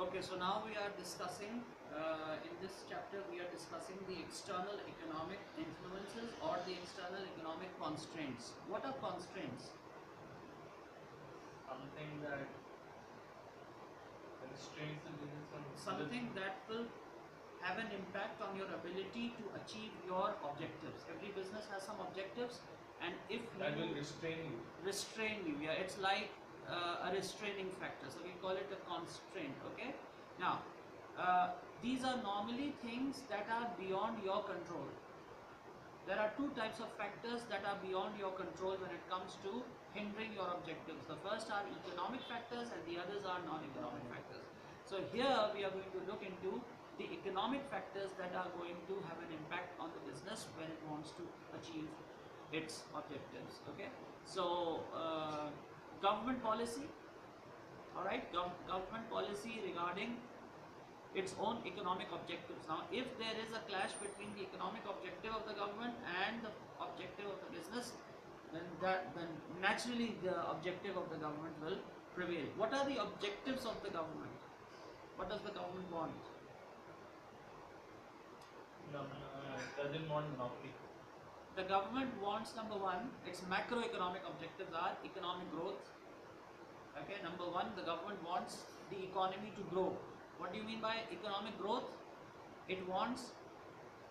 Okay, so now we are discussing, in this chapter we are discussing the external economic influences or the external economic constraints. What are constraints? Something that restrains the business from Something that will have an impact on your ability to achieve your objectives. Every business has some objectives, and if that will you restrain you. yeah, it's like a restraining factor, so we call it a constraint. Okay, now these are normally things that are beyond your control. There are two types of factors that are beyond your control when it comes to hindering your objectives. The first are economic factors and the others are non-economic factors. So here we are going to look into the economic factors that are going to have an impact on the business when it wants to achieve its objectives. Okay, so government policy, all right, government policy regarding its own economic objectives. Now, if there is a clash between the economic objective of the government and the objective of the business, then naturally the objective of the government will prevail. What are the objectives of the government? What does the government want? Doesn't want monopoly. The government wants, number one, its macroeconomic objectives are economic growth. Okay, number one, the government wants the economy to grow. What do you mean by economic growth? It wants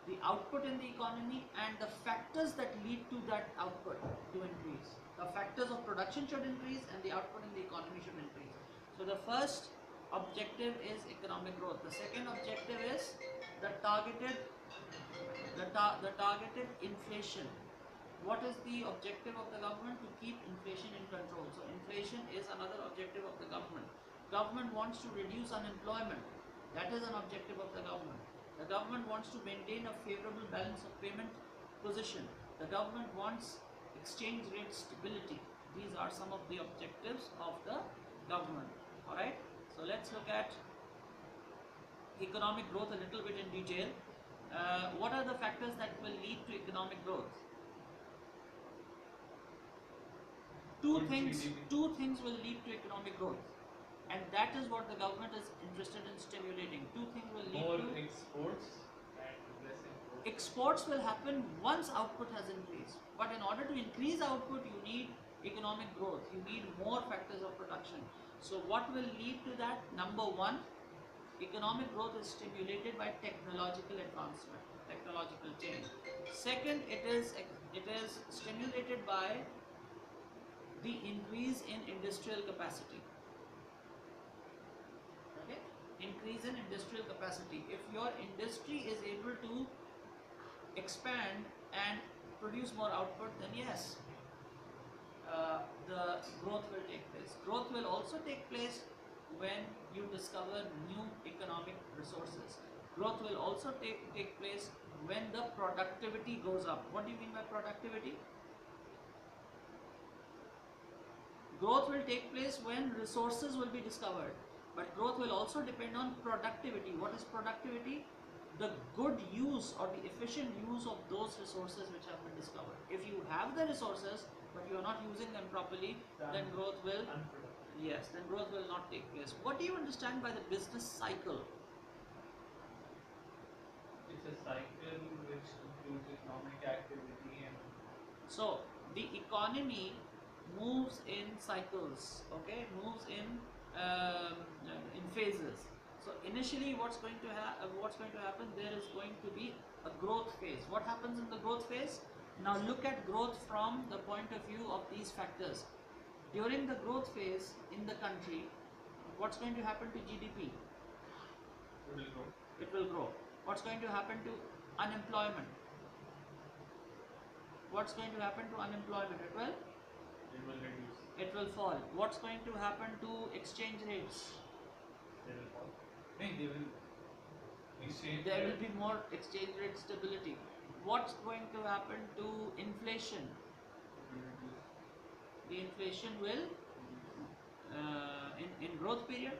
the output in the economy and the factors that lead to that output to increase. The factors of production should increase and the output in the economy should increase. So the first objective is economic growth. The second objective is the targeted targeted inflation. What is the objective of the government? To keep inflation in control. So inflation is another objective of the government. Government wants to reduce unemployment. That is an objective of the government. The government wants to maintain a favorable balance of payment position. The government wants exchange rate stability. These are some of the objectives of the government. Alright, so let's look at economic growth a little bit in detail. What are the factors that will lead to economic growth? Two things will lead to economic growth, and that is what the government is interested in stimulating. Two things will lead More to exports and less imports. exports will happen once output has increased, but in order to increase output you need economic growth, you need more factors of production. So what will lead to that? Number one, economic growth is stimulated by technological advancement, technological change. Second, it is stimulated by the increase in industrial capacity. Okay, increase in industrial capacity. If your industry is able to expand and produce more output, then yes, the growth will take place. Growth will also take place when you discover new economic resources. Growth will also take place when the productivity goes up. What do you mean by productivity? Growth will take place when resources will be discovered, but growth will also depend on productivity. What is productivity? The good use or the efficient use of those resources which have been discovered. If you have the resources but you are not using them properly, then growth will then growth will not take place. What do you understand by the business cycle? It's a cycle which includes economic activity and so the economy moves in cycles, okay, moves in phases. So initially what's going to happen, there is going to be a growth phase. What happens in the growth phase? Now look at growth from the point of view of these factors. During the growth phase in the country, what's going to happen to GDP? it will grow. It will grow. What's going to happen to unemployment? What's going to happen to unemployment? It will reduce. It will fall. What's going to happen to exchange rates? They will fall. They will exchange. There will be more exchange rate stability. What's going to happen to inflation? It will reduce. The inflation will, in growth period,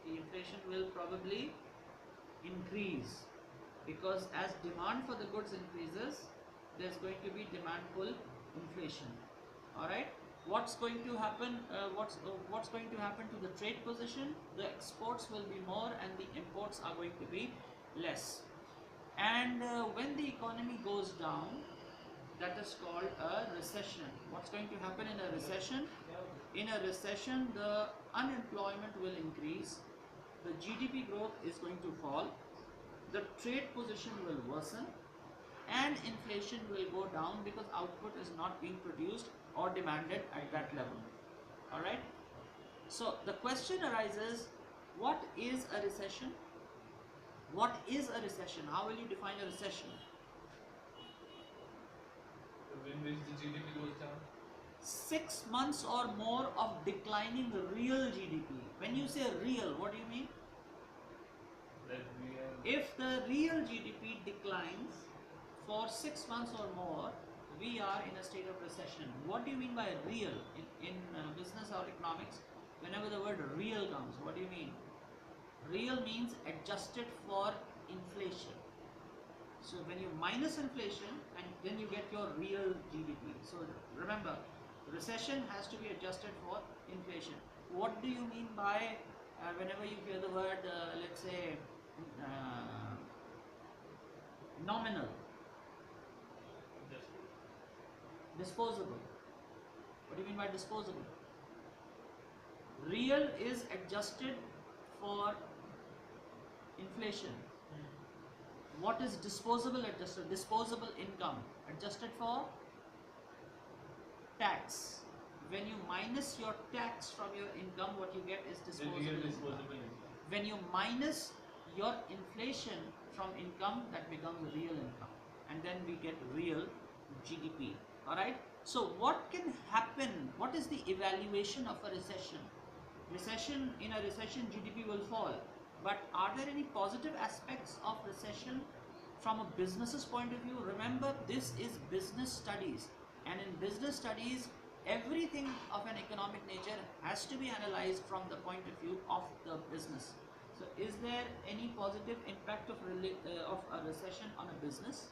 the inflation will probably increase, because as demand for the goods increases, there's going to be demand pull inflation. Alright, what's going to happen? What's going to happen to the trade position? The exports will be more and the imports are going to be less. And when the economy goes down, that is called a recession. What's going to happen in a recession? In a recession, the unemployment will increase, the GDP growth is going to fall, the trade position will worsen, and inflation will go down because output is not being produced or demanded at that level. Alright? So the question arises, what is a recession? What is a recession? How will you define a recession? When which the GDP goes down. 6 months or more of declining real GDP. When you say real, what do you mean? That we are. If the real GDP declines for 6 months or more, we are in a state of recession. What do you mean by real? In business or economics, whenever the word real comes, what do you mean? Real means adjusted for inflation. So when you minus inflation and then you get your real GDP. So remember, recession has to be adjusted for inflation. What do you mean by whenever you hear the word, let's say, nominal, disposable? What do you mean by disposable? Real is adjusted for inflation. What is disposable adjusted? Disposable income adjusted for tax. When you minus your tax from your income, what you get is disposable income. When you minus your inflation from income, that becomes real income, and then we get real GDP. Alright? So what can happen? What is the evaluation of a recession? In a recession, GDP will fall. But are there any positive aspects of recession from a business's point of view? Remember, this is business studies, and in business studies, everything of an economic nature has to be analyzed from the point of view of the business. So is there any positive impact of a recession on a business?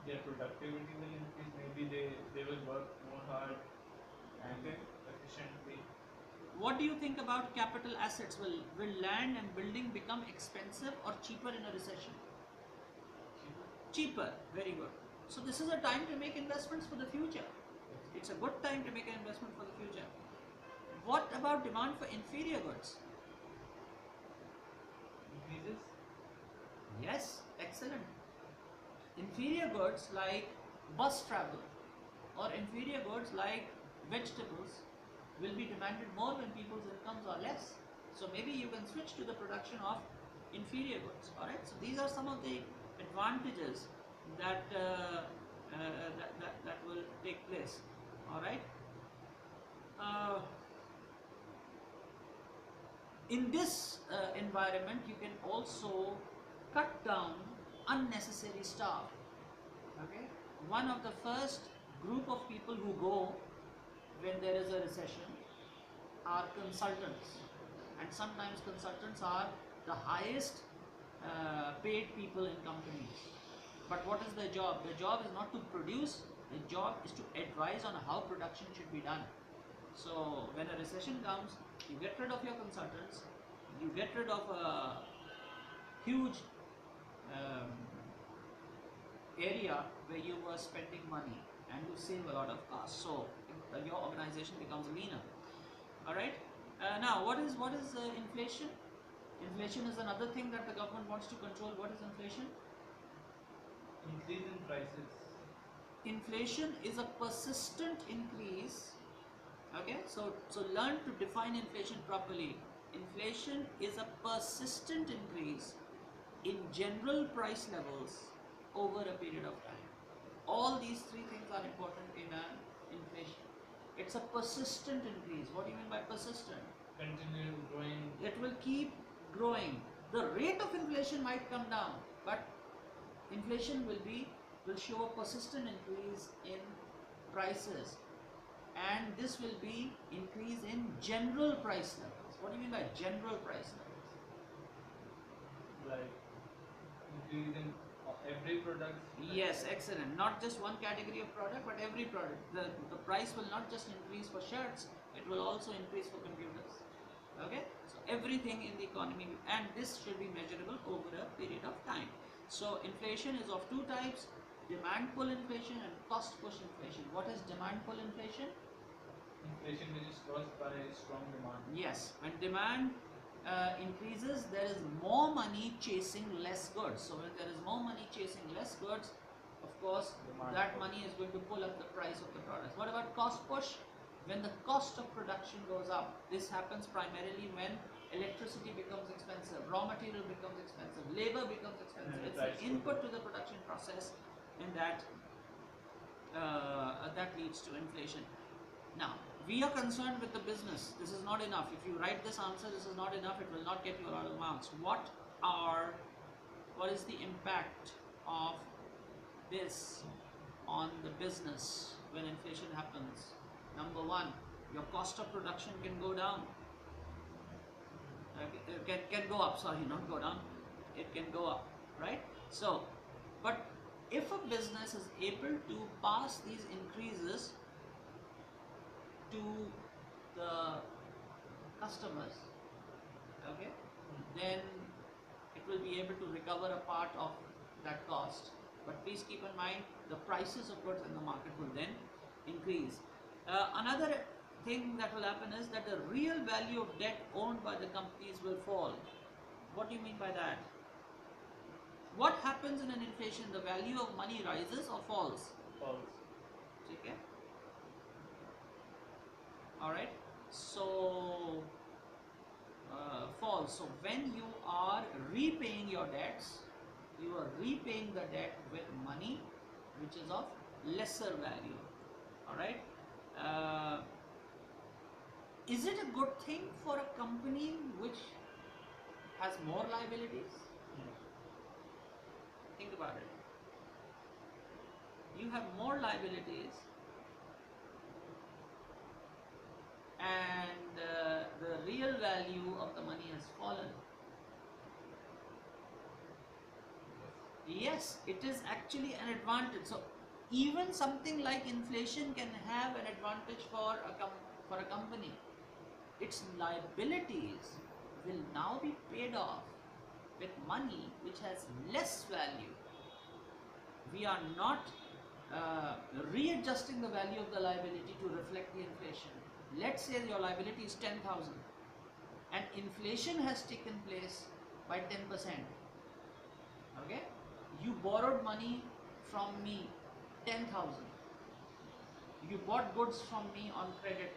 Their productivity will increase. Maybe they will work more hard and efficiently. What do you think about capital assets? Will land and building become expensive or cheaper in a recession? Cheaper. Very good. So this is a time to make investments for the future. It's a good time to make an investment for the future. What about demand for inferior goods? Increases. Yes, excellent. Inferior goods like bus travel or inferior goods like vegetables will be demanded more when people's incomes are less. So maybe you can switch to the production of inferior goods. Alright, so these are some of the advantages that that will take place. Alright. In this environment, you can also cut down unnecessary staff. Okay, one of the first group of people who go when there is a recession are consultants, and sometimes consultants are the highest paid people in companies. But what is their job? Their job is not to produce, their job is to advise on how production should be done. So when a recession comes, you get rid of your consultants, you get rid of a huge area where you were spending money, and you save a lot of costs. So your organization becomes leaner. Alright. Now what is inflation? Inflation is another thing that the government wants to control. What is inflation? Increase in prices. Inflation is a persistent increase. Okay, so learn to define inflation properly. Inflation is a persistent increase in general price levels over a period of time. All these three things are important in an inflation. It's a persistent increase. What do you mean by persistent? Continue growing. It will keep growing. The rate of inflation might come down, but inflation will show a persistent increase in prices, and this will be increase in general price levels. What do you mean by general price levels? Like increase in every product. Yes, excellent. Not just one category of product, but every product. The price will not just increase for shirts, it will also increase for computers. Okay? So everything in the economy, and this should be measurable over a period of time. So inflation is of two types, demand pull inflation and cost push inflation. What is demand pull inflation? Inflation which is caused by strong demand. Yes, when demand increases, there is more money chasing less goods. So when there is more money chasing less goods, of course, Demand that pull. money is going to pull up the price of the products. What about cost push? When the cost of production goes up, this happens primarily when electricity becomes expensive, raw material becomes expensive, labor becomes expensive. And It's price the goes input up. to the production process, and that leads to inflation. Now, we are concerned with the business. This is not enough. If you write this answer, this is not enough. It will not get you a lot of marks. What is the impact of this on the business when inflation happens? Number one, your cost of production can go down. Can go up. Sorry, not go down. It can go up, right? So, but if a business is able to pass these increases to the customers, okay, then it will be able to recover a part of that cost. But please keep in mind, the prices of goods in the market will then increase. Another thing that will happen is that the real value of debt owned by the companies will fall. What do you mean by that? What happens in an inflation? The value of money rises or falls? False. Okay. Alright, so false. So when you are repaying your debts, you are repaying the debt with money which is of lesser value. Alright, is it a good thing for a company which has more liabilities? Think about it. You have more liabilities, and the real value of the money has fallen. Yes, it is actually an advantage. So even something like inflation can have an advantage for a company. Its liabilities will now be paid off with money which has less value. We are not readjusting the value of the liability to reflect the inflation. Let's say your liability is 10,000 and inflation has taken place by 10%. Okay? You borrowed money from me, 10,000. You bought goods from me on credit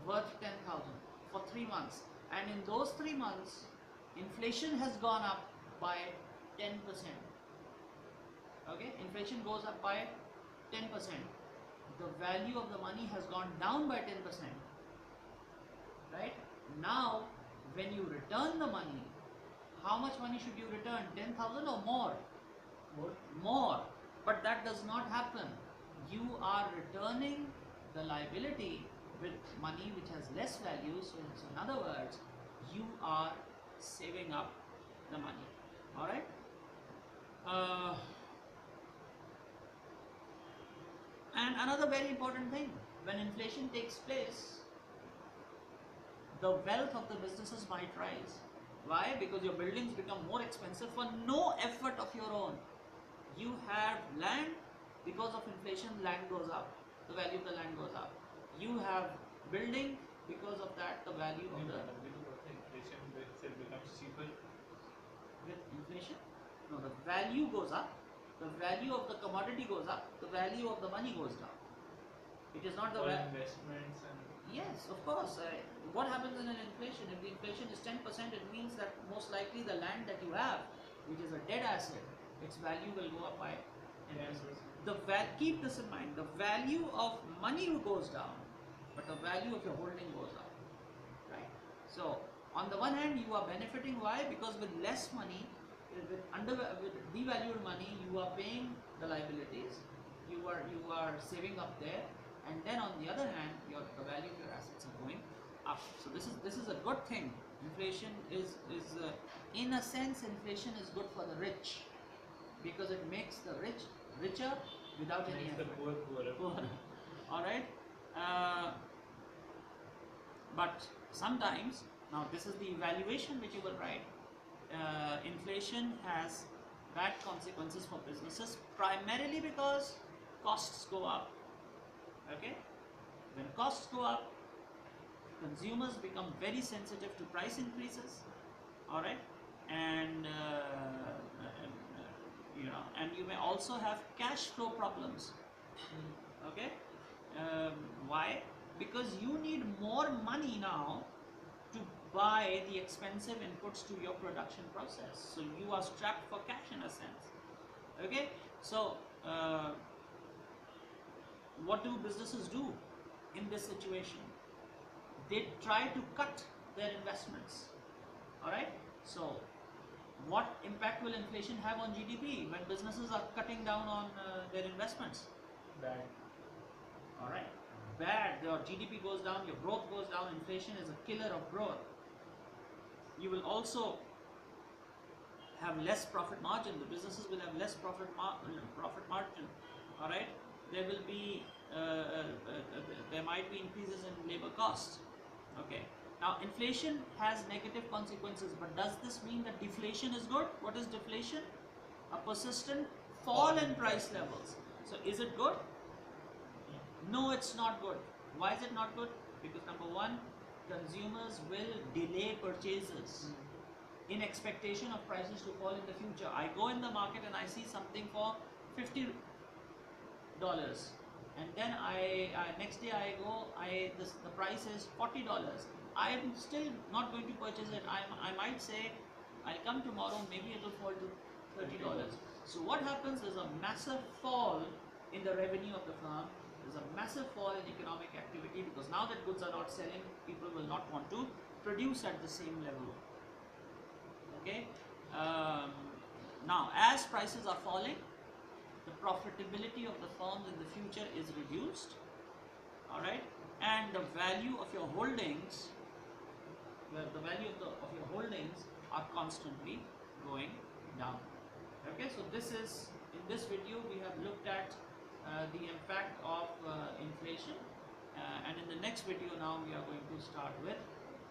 worth 10,000 for 3 months, and in those 3 months inflation has gone up by 10%. Okay, inflation goes up by 10%. The value of the money has gone down by 10%. Right? Now, when you return the money, how much money should you return? 10,000 or more? More. But that does not happen. You are returning the liability with money which has less value. So in other words, you are saving up the money. Alright? And another very important thing, when inflation takes place, the wealth of the businesses might rise. Why? Because your buildings become more expensive for no effort of your own. You have land, because of inflation, land goes up, the value of the land goes up. You have building, because of that, the value of the... Inflation itself becomes cheaper. With inflation? No, the value goes up, the value of the commodity goes up, the value of the money goes down. It is not the All investments and... Yes, of course. What happens in an inflation? If the inflation is 10%, it means that most likely the land that you have, which is a dead asset, its value will go up by 10%. Keep this in mind. The value of money goes down, but the value of your holding goes up. Right? So, on the one hand, you are benefiting. Why? Because with less money, with devalued money, you are paying the liabilities. You are saving up there. And then on the other hand, the value of your assets are going up. So this is a good thing. Inflation is in a sense, inflation is good for the rich, because it makes the rich richer without any Makes the effort. poor poorer. Poor. All right. But sometimes, now this is the evaluation which you will write. Inflation has bad consequences for businesses primarily because costs go up. Okay, when costs go up, consumers become very sensitive to price increases. All right, and you know, and you may also have cash flow problems. Okay, why? Because you need more money now to buy the expensive inputs to your production process. So you are strapped for cash in a sense. Okay, so what do businesses do in this situation? They try to cut their investments. All right, so what impact will inflation have on GDP when businesses are cutting down on their investments? Bad. All right, bad. Your GDP goes down, your growth goes down. Inflation is a killer of growth. You will also have less profit margin. The businesses will have less profit margin. All right, there will be there might be increases in labor costs. Okay. Now inflation has negative consequences, but does this mean that deflation is good? What is deflation? A persistent fall in price levels. So is it good? No, it's not good. Why is it not good? Because number one, consumers will delay purchases in expectation of prices to fall in the future. I go in the market and I see something for $50, and then I next day I go, the price is $40. I am still not going to purchase it. I might say I'll come tomorrow, maybe it will fall to $30. So what happens is a massive fall in the revenue of the firm. There's a massive fall in economic activity because now that goods are not selling, people will not want to produce at the same level. Okay. Now, as prices are falling, the profitability of the firms in the future is reduced. All right, and the value of your holdings, your holdings are constantly going down. Okay, so this is, in this video we have looked at the impact of inflation, and in the next video now we are going to start with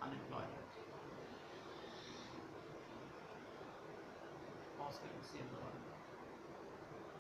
unemployment. Oscar, save the one.